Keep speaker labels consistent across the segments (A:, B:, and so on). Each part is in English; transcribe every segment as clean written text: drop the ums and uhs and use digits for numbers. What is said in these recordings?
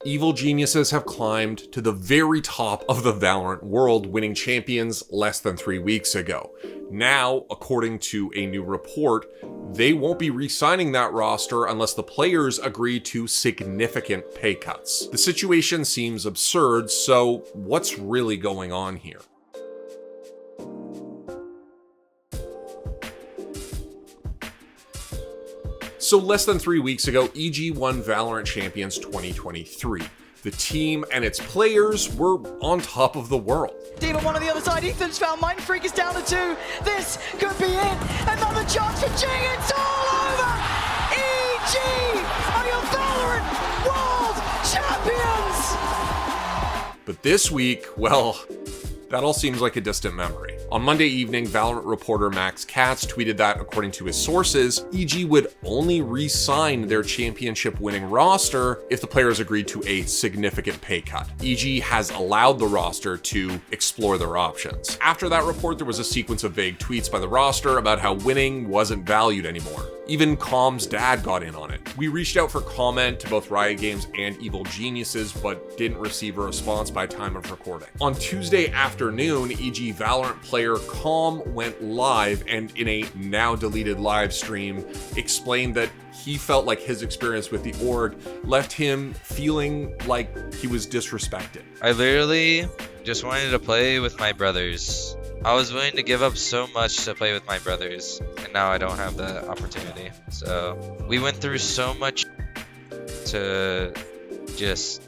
A: Evil geniuses have climbed to the very top of the Valorant world, winning champions less than 3 weeks ago. Now, according to a new report, they won't be re-signing that roster unless the players agree to significant pay cuts. The situation seems absurd, so what's really going on here? So less than 3 weeks ago, EG won Valorant Champions 2023. The team and its players were on top of the world.
B: Demon one on the other side, Ethan's found, Mind Freak is down to 2. This could be it. Another chance for Jing, it's all over! EG are your Valorant World Champions!
A: But this week, well, that all seems like a distant memory. On Monday evening, Valorant reporter Max Katz tweeted that, according to his sources, EG would only re-sign their championship-winning roster if the players agreed to a significant pay cut. EG has allowed the roster to explore their options. After that report, there was a sequence of vague tweets by the roster about how winning wasn't valued anymore. Even Calm's dad got in on it. We reached out for comment to both Riot Games and Evil Geniuses, but didn't receive a response by time of recording. On Tuesday afternoon, EG Valorant player Calm went live and in a now deleted live stream explained that he felt like his experience with the org left him feeling like he was disrespected.
C: I literally just wanted to play with my brothers. I was willing to give up so much to play with my brothers, and now I don't have the opportunity. So we went through so much to just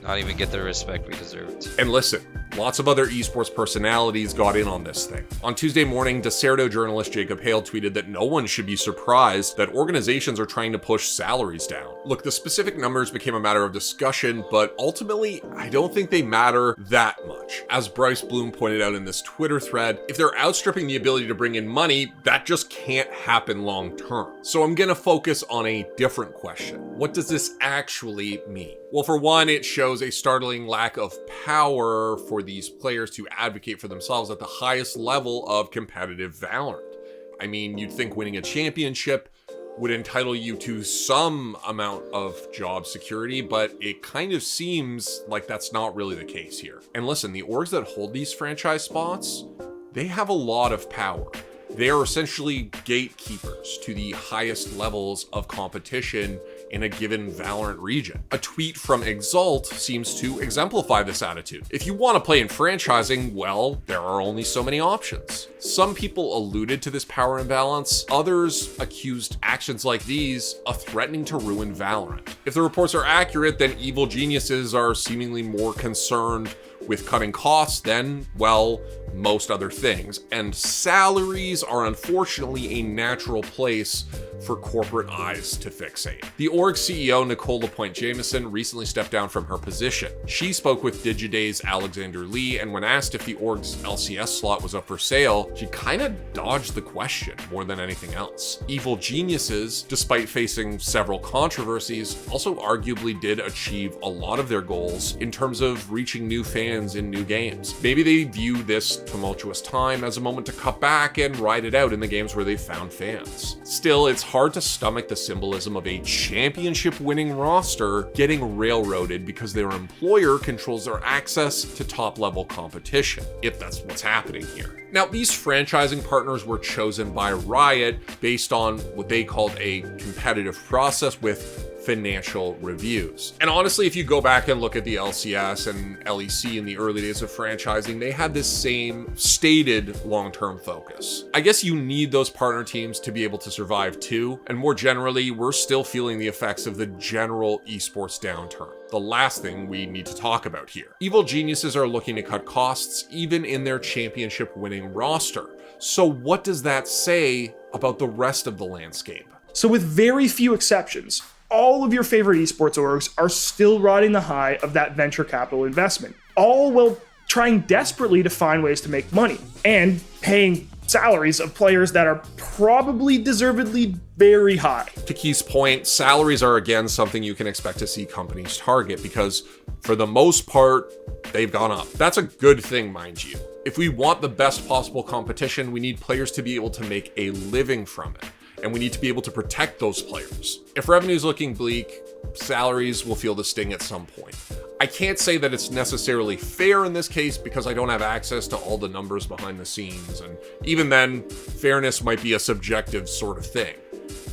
C: not even get the respect we deserved.
A: And listen, lots of other esports personalities got in on this thing. On Tuesday morning, Deserto journalist Jacob Hale tweeted that no one should be surprised that organizations are trying to push salaries down. Look, the specific numbers became a matter of discussion, but ultimately, I don't think they matter that much. As Bryce Bloom pointed out in this Twitter thread, if they're outstripping the ability to bring in money, that just can't happen long term. So I'm gonna focus on a different question. What does this actually mean? Well, for one, it shows a startling lack of power for these players to advocate for themselves at the highest level of competitive Valorant. I mean, you'd think winning a championship would entitle you to some amount of job security, but it kind of seems like that's not really the case here. And listen, the orgs that hold these franchise spots, they have a lot of power. They are essentially gatekeepers to the highest levels of competition in a given Valorant region. A tweet from Exalt seems to exemplify this attitude. If you want to play in franchising, well, there are only so many options. Some people alluded to this power imbalance, others accused actions like these of threatening to ruin Valorant. If the reports are accurate, then Evil Geniuses are seemingly more concerned with cutting costs than, well, most other things. And salaries are unfortunately a natural place for corporate eyes to fixate. The org CEO, Nicole LaPointe Jameson, recently stepped down from her position. She spoke with Digiday's Alexander Lee, and when asked if the org's LCS slot was up for sale, she kind of dodged the question more than anything else. Evil Geniuses, despite facing several controversies, also arguably did achieve a lot of their goals in terms of reaching new fans in new games. Maybe they view this tumultuous time as a moment to cut back and ride it out in the games where they found fans. Still, it's hard to stomach the symbolism of a championship-winning roster getting railroaded because their employer controls their access to top-level competition, if that's what's happening here. Now, these franchising partners were chosen by Riot based on what they called a competitive process with financial reviews. And honestly, if you go back and look at the LCS and LEC in the early days of franchising, they had this same stated long-term focus. I guess you need those partner teams to be able to survive too, and more generally, we're still feeling the effects of the general esports downturn. The last thing we need to talk about here. Evil Geniuses are looking to cut costs even in their championship-winning roster. So what does that say about the rest of the landscape?
D: So with very few exceptions, all of your favorite esports orgs are still riding the high of that venture capital investment, all while trying desperately to find ways to make money and paying salaries of players that are probably deservedly very high.
A: To Keith's point, salaries are again something you can expect to see companies target because for the most part, they've gone up. That's a good thing, mind you. If we want the best possible competition, we need players to be able to make a living from it. And we need to be able to protect those players. If revenue is looking bleak, salaries will feel the sting at some point. I can't say that it's necessarily fair in this case because I don't have access to all the numbers behind the scenes, and even then, fairness might be a subjective sort of thing.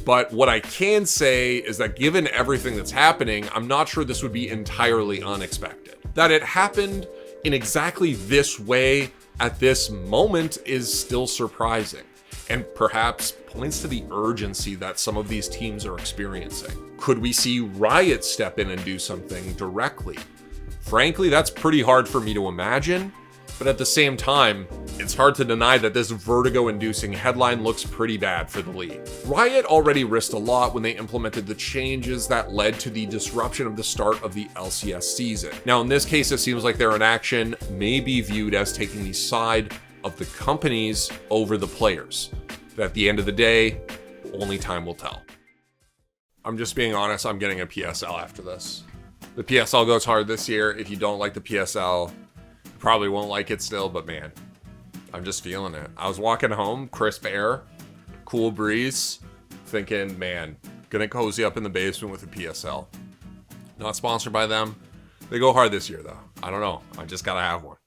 A: But what I can say is that given everything that's happening, I'm not sure this would be entirely unexpected. That it happened in exactly this way at this moment is still surprising, and perhaps points to the urgency that some of these teams are experiencing. Could we see Riot step in and do something directly? Frankly, that's pretty hard for me to imagine, but at the same time, it's hard to deny that this vertigo-inducing headline looks pretty bad for the league. Riot already risked a lot when they implemented the changes that led to the disruption of the start of the LCS season. Now, in this case, it seems like their inaction may be viewed as taking the side of the companies over the players. But at the end of the day, only time will tell. I'm just being honest, I'm getting a PSL after this. The PSL goes hard this year. If you don't like the PSL, you probably won't like it still, but man, I'm just feeling it. I was walking home, crisp air, cool breeze, thinking, man, gonna cozy up in the basement with a PSL. Not sponsored by them. They go hard this year though. I don't know. I just gotta have one.